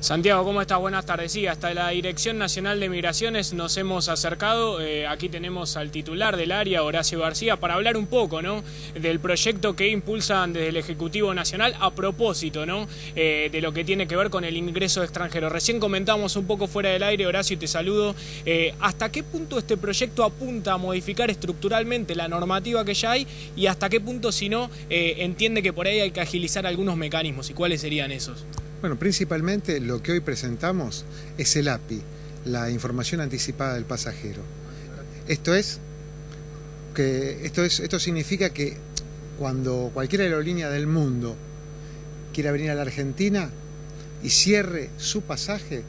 Santiago, ¿cómo estás? Buenas tardes. Sí, hasta la Dirección Nacional de Migraciones nos hemos acercado. Aquí tenemos al titular del área, Horacio García, para hablar un poco, ¿no?, del proyecto que impulsan desde el Ejecutivo Nacional a propósito, ¿no?, de lo que tiene que ver con el ingreso de extranjeros. Recién comentamos un poco fuera del aire, Horacio, y te saludo. ¿Hasta qué punto este proyecto apunta a modificar estructuralmente la normativa que ya hay y hasta qué punto, si no, entiende que por ahí hay que agilizar algunos mecanismos? ¿Y cuáles serían esos? Bueno, principalmente lo que hoy presentamos es el API, la información anticipada del pasajero. Esto significa que cuando cualquier aerolínea del mundo quiera venir a la Argentina y cierre su pasaje,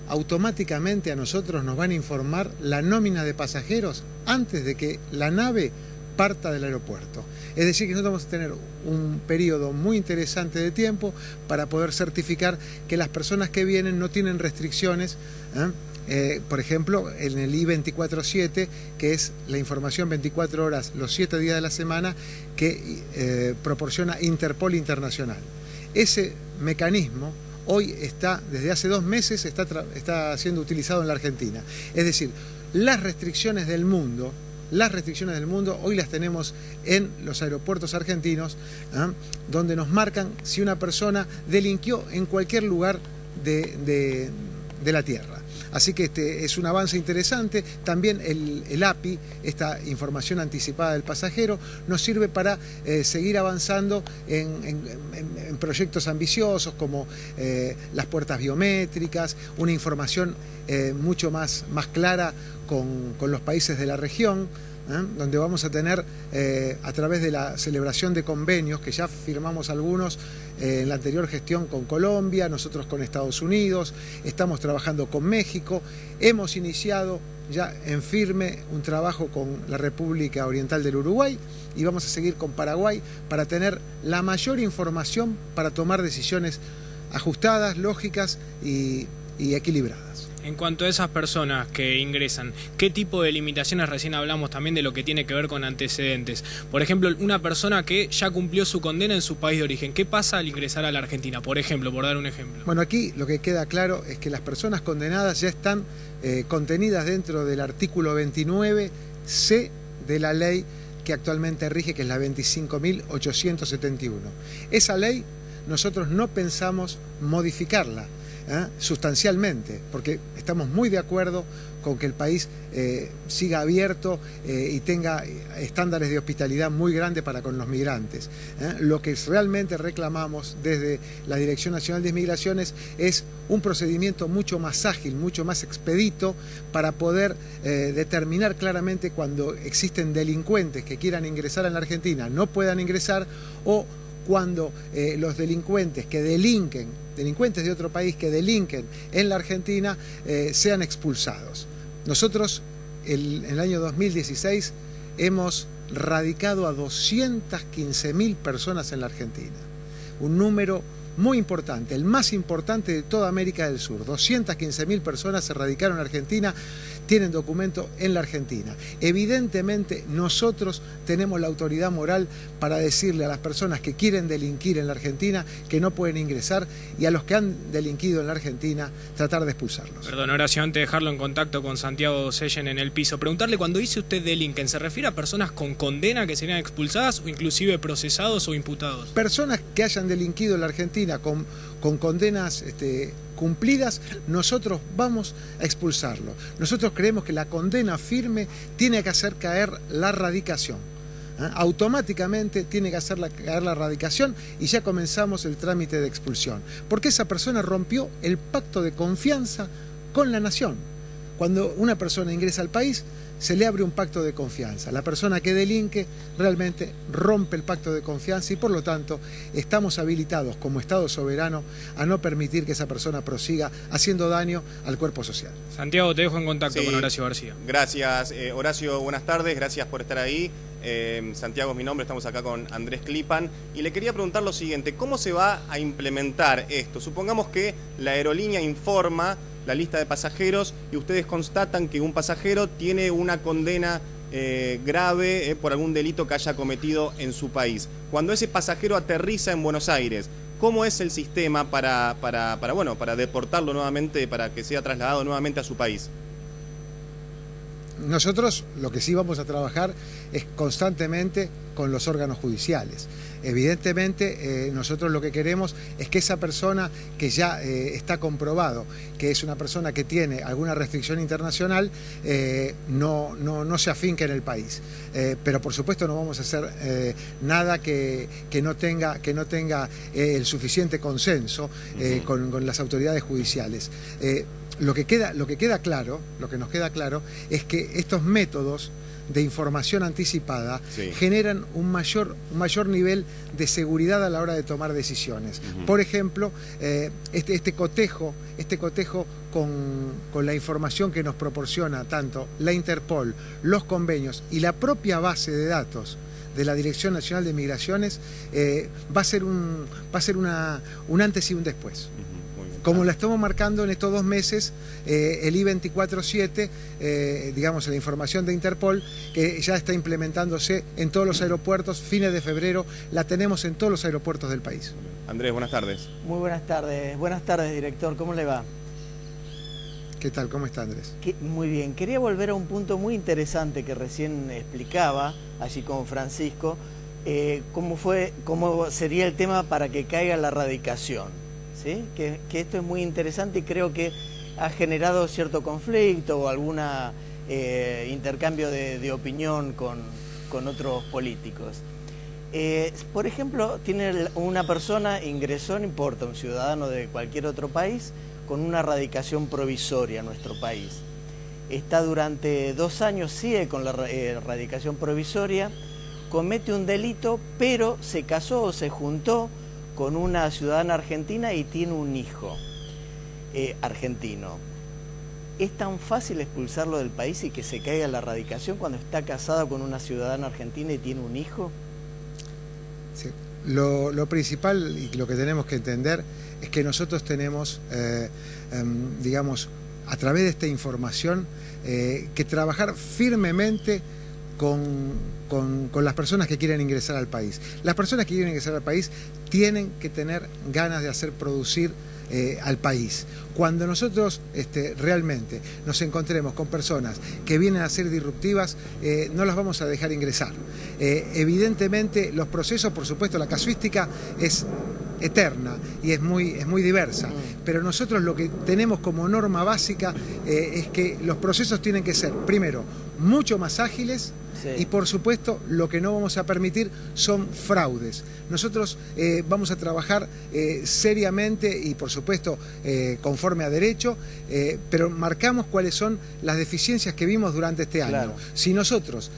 automáticamente a nosotros nos van a informar la nómina de pasajeros antes de que la nave parta del aeropuerto. Es decir, que nosotros vamos a tener un periodo muy interesante de tiempo para poder certificar que las personas que vienen no tienen restricciones, por ejemplo, en el I-24/7, que es la información 24 horas, los 7 días de la semana, que proporciona Interpol Internacional. Ese mecanismo hoy está, desde hace 2 meses, está siendo utilizado en la Argentina. Es decir, las restricciones del mundo hoy las tenemos en los aeropuertos argentinos, donde nos marcan si una persona delinquió en cualquier lugar de la tierra. Así que este es un avance interesante. También el API, esta información anticipada del pasajero, nos sirve para seguir avanzando en proyectos ambiciosos como las puertas biométricas, una información mucho más clara con los países de la región, donde vamos a tener, a través de la celebración de convenios, que ya firmamos algunos en la anterior gestión con Colombia, nosotros con Estados Unidos, estamos trabajando con México, hemos iniciado ya en firme un trabajo con la República Oriental del Uruguay y vamos a seguir con Paraguay para tener la mayor información para tomar decisiones ajustadas, lógicas y equilibradas. En cuanto a esas personas que ingresan, ¿qué tipo de limitaciones? Recién hablamos también de lo que tiene que ver con antecedentes. Por ejemplo, una persona que ya cumplió su condena en su país de origen, ¿qué pasa al ingresar a la Argentina? Por ejemplo, por dar un ejemplo. Bueno, aquí lo que queda claro es que las personas condenadas ya están contenidas dentro del artículo 29C de la ley que actualmente rige, que es la 25.871. Esa ley nosotros no pensamos modificarla sustancialmente, porque estamos muy de acuerdo con que el país siga abierto y tenga estándares de hospitalidad muy grandes para con los migrantes. Lo que realmente reclamamos desde la Dirección Nacional de Migraciones es un procedimiento mucho más ágil, mucho más expedito, para poder determinar claramente cuando existen delincuentes que quieran ingresar en la Argentina, no puedan ingresar, o cuando los delincuentes de otro país que delinquen en la Argentina sean expulsados. Nosotros en el año 2016 hemos radicado a 215.000 personas en la Argentina, un número muy importante, el más importante de toda América del Sur. 215.000 personas se radicaron en Argentina, tienen documento en la Argentina. Evidentemente nosotros tenemos la autoridad moral para decirle a las personas que quieren delinquir en la Argentina que no pueden ingresar, y a los que han delinquido en la Argentina tratar de expulsarlos. Perdón, Horacio, antes de dejarlo en contacto con Santiago Sellen en el piso, preguntarle, cuando dice usted delinquen, ¿se refiere a personas con condena que serían expulsadas o inclusive procesados o imputados? Personas que hayan delinquido en la Argentina con condenas cumplidas, nosotros vamos a expulsarlo. Nosotros creemos que la condena firme tiene que hacer caer la radicación. Automáticamente tiene que hacer caer la radicación y ya comenzamos el trámite de expulsión. Porque esa persona rompió el pacto de confianza con la nación. Cuando una persona ingresa al país, se le abre un pacto de confianza. La persona que delinque realmente rompe el pacto de confianza y, por lo tanto, estamos habilitados como Estado soberano a no permitir que esa persona prosiga haciendo daño al cuerpo social. Santiago, te dejo en contacto con Horacio García. Gracias, Horacio, buenas tardes, gracias por estar ahí. Santiago es mi nombre, estamos acá con Andrés Clipan y le quería preguntar lo siguiente: ¿cómo se va a implementar esto? Supongamos que la aerolínea informa la lista de pasajeros y ustedes constatan que un pasajero tiene una condena grave por algún delito que haya cometido en su país. Cuando ese pasajero aterriza en Buenos Aires, ¿Cómo es el sistema para deportarlo nuevamente, para que sea trasladado nuevamente a su país? Nosotros lo que sí vamos a trabajar es constantemente con los órganos judiciales. Evidentemente, nosotros lo que queremos es que esa persona que ya está comprobado que es una persona que tiene alguna restricción internacional, no se afinque en el país. Pero por supuesto no vamos a hacer nada que no tenga el suficiente consenso con las autoridades judiciales. Lo que nos queda claro es que estos métodos de información anticipada generan un mayor nivel de seguridad a la hora de tomar decisiones. Por ejemplo, este cotejo con la información que nos proporciona tanto la Interpol, los convenios y la propia base de datos de la Dirección Nacional de Migraciones va a ser un antes y un después. Como la estamos marcando en estos 2 meses, el I-24/7, digamos, la información de Interpol, que ya está implementándose en todos los aeropuertos, fines de febrero, la tenemos en todos los aeropuertos del país. Andrés, buenas tardes. Muy buenas tardes, director, ¿cómo le va? ¿Qué tal? ¿Cómo está, Andrés? Muy bien, quería volver a un punto muy interesante que recién explicaba, allí con Francisco, cómo sería el tema para que caiga la radicación. ¿Sí? Que esto es muy interesante y creo que ha generado cierto conflicto o algún intercambio de opinión con otros políticos. Por ejemplo, tiene una persona, ingresó, no importa, un ciudadano de cualquier otro país, con una radicación provisoria a nuestro país. Está durante 2 años, sigue con la radicación provisoria, comete un delito, pero se casó o se juntó con una ciudadana argentina y tiene un hijo argentino. ¿Es tan fácil expulsarlo del país y que se caiga la radicación cuando está casado con una ciudadana argentina y tiene un hijo? Sí. Lo principal y lo que tenemos que entender es que nosotros tenemos, digamos, a través de esta información, que trabajar firmemente con las personas que quieren ingresar al país. Las personas que quieren ingresar al país tienen que tener ganas de hacer producir al país. Cuando nosotros realmente nos encontremos con personas que vienen a ser disruptivas, no las vamos a dejar ingresar. Evidentemente los procesos, por supuesto, la casuística es eterna y es muy diversa, pero nosotros lo que tenemos como norma básica es que los procesos tienen que ser, primero, mucho más ágiles. Sí. Y por supuesto lo que no vamos a permitir son fraudes. Nosotros vamos a trabajar seriamente y por supuesto conforme a derecho, pero marcamos cuáles son las deficiencias que vimos durante este año. Claro. Si nosotros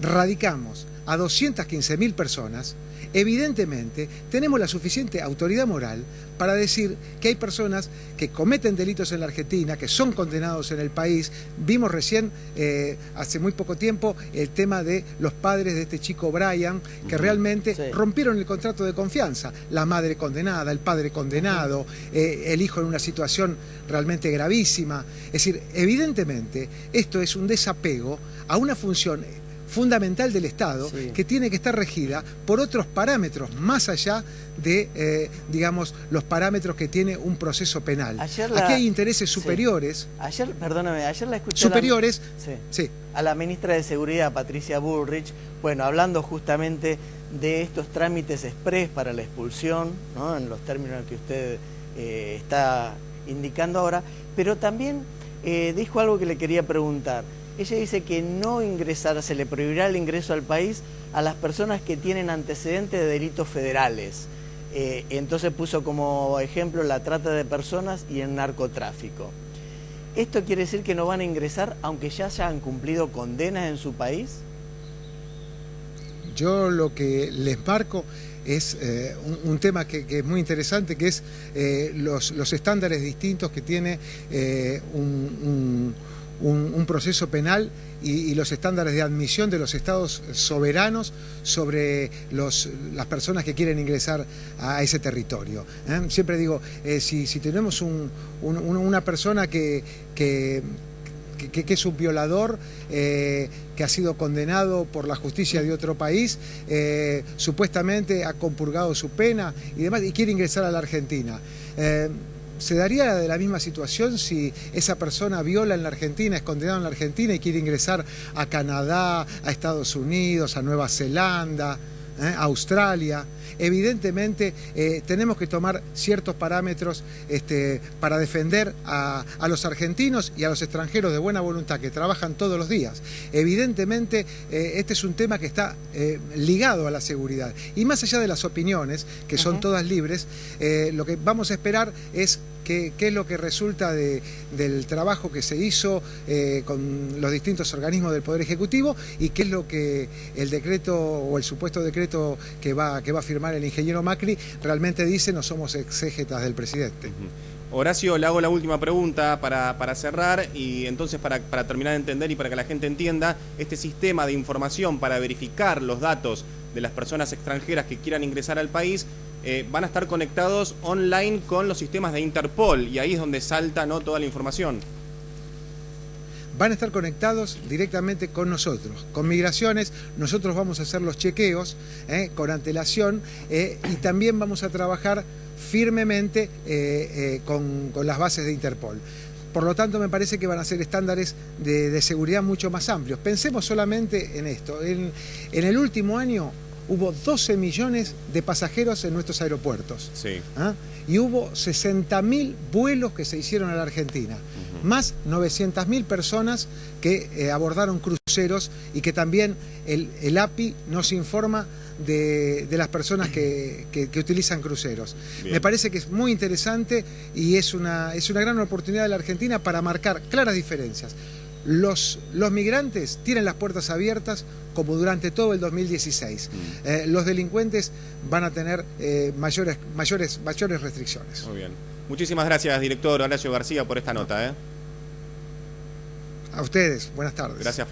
radicamos a 215.000 personas, evidentemente tenemos la suficiente autoridad moral para decir que hay personas que cometen delitos en la Argentina, que son condenados en el país. Vimos recién, hace muy poco tiempo, el tema de los padres de este chico Brian, que realmente rompieron el contrato de confianza. La madre condenada, el padre condenado, el hijo en una situación realmente gravísima. Es decir, evidentemente esto es un desapego a una función fundamental del Estado, que tiene que estar regida por otros parámetros más allá de, digamos, los parámetros que tiene un proceso penal. Aquí hay intereses superiores. Ayer la escuché superiores a la ministra de Seguridad, Patricia Bullrich, bueno, hablando justamente de estos trámites express para la expulsión, ¿no?, en los términos que usted está indicando ahora, pero también dijo algo que le quería preguntar. Ella dice que no ingresará, se le prohibirá el ingreso al país a las personas que tienen antecedentes de delitos federales. Entonces puso como ejemplo la trata de personas y el narcotráfico. ¿Esto quiere decir que no van a ingresar aunque ya hayan cumplido condenas en su país? Yo lo que les marco es un tema que es muy interesante, que es los estándares distintos que tiene un proceso penal y los estándares de admisión de los estados soberanos sobre las personas que quieren ingresar a ese territorio. Siempre digo, si tenemos una persona que que es un violador que ha sido condenado por la justicia de otro país, supuestamente ha compurgado su pena y demás, y quiere ingresar a la Argentina. ¿Se daría de la misma situación si esa persona viola en la Argentina, es condenado en la Argentina y quiere ingresar a Canadá, a Estados Unidos, a Nueva Zelanda, a Australia? Evidentemente tenemos que tomar ciertos parámetros para defender a los argentinos y a los extranjeros de buena voluntad que trabajan todos los días. Evidentemente este es un tema que está ligado a la seguridad. Y más allá de las opiniones, que son todas libres, lo que vamos a esperar es qué es lo que resulta del trabajo que se hizo con los distintos organismos del Poder Ejecutivo y qué es lo que el decreto o el supuesto decreto que va a firmar el ingeniero Macri realmente dice. No somos exégetas del presidente. Horacio, le hago la última pregunta para cerrar y entonces para terminar de entender y para que la gente entienda, este sistema de información para verificar los datos de las personas extranjeras que quieran ingresar al país van a estar conectados online con los sistemas de Interpol y ahí es donde salta, ¿no?, toda la información. Van a estar conectados directamente con nosotros, con Migraciones. Nosotros vamos a hacer los chequeos con antelación y también vamos a trabajar firmemente con las bases de Interpol. Por lo tanto, me parece que van a ser estándares de seguridad mucho más amplios. Pensemos solamente en esto. En el último año hubo 12 millones de pasajeros en nuestros aeropuertos. Sí. Y hubo 60.000 vuelos que se hicieron a la Argentina. Más 900.000 personas que abordaron cruceros y que también el API nos informa de las personas que utilizan cruceros. Bien. Me parece que es muy interesante y es una gran oportunidad de la Argentina para marcar claras diferencias. Los migrantes tienen las puertas abiertas como durante todo el 2016. Los delincuentes van a tener mayores restricciones. Muy bien. Muchísimas gracias, director Horacio García, por esta nota. A ustedes, buenas tardes. Gracias.